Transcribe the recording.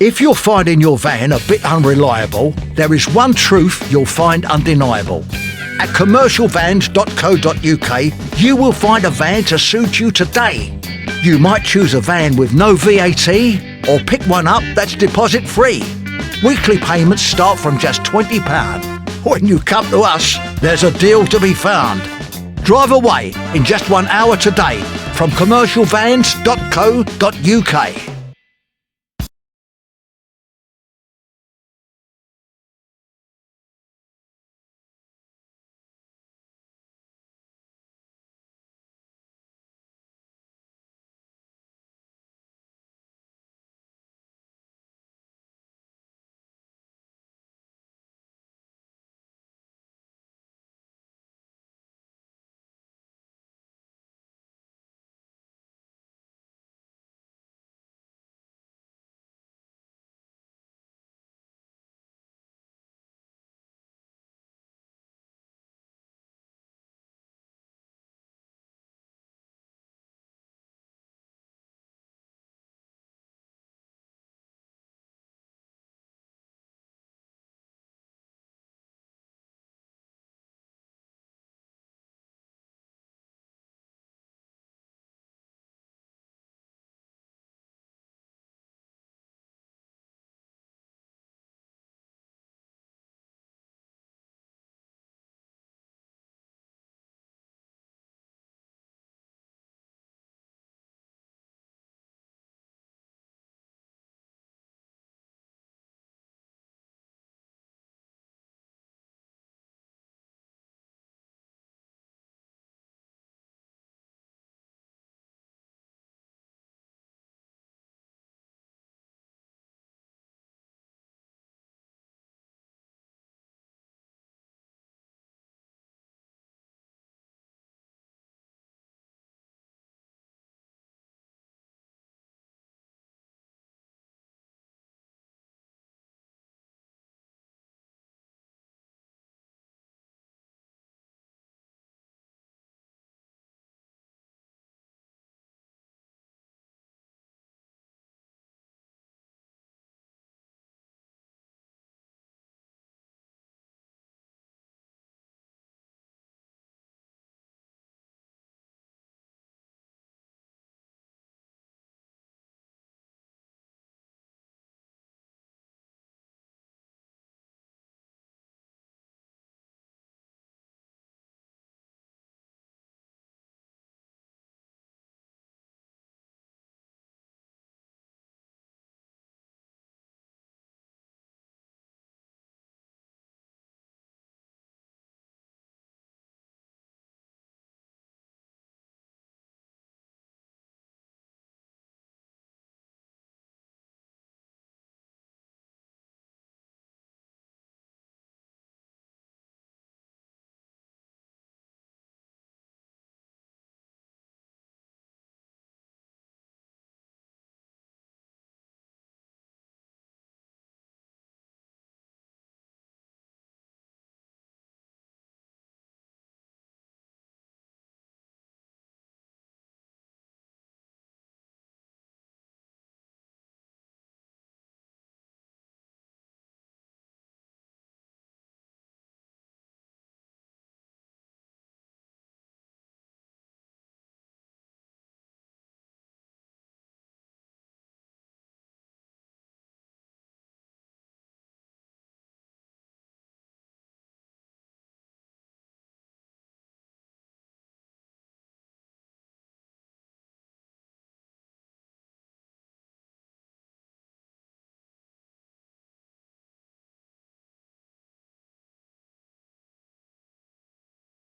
If you're finding your van a bit unreliable, there is one truth you'll find undeniable. At commercialvans.co.uk, you will find a van to suit you today. You might choose a van with no VAT or pick one up that's deposit free. Weekly payments start from just £20. When you come to us, there's a deal to be found. Drive away in just 1 hour today from commercialvans.co.uk.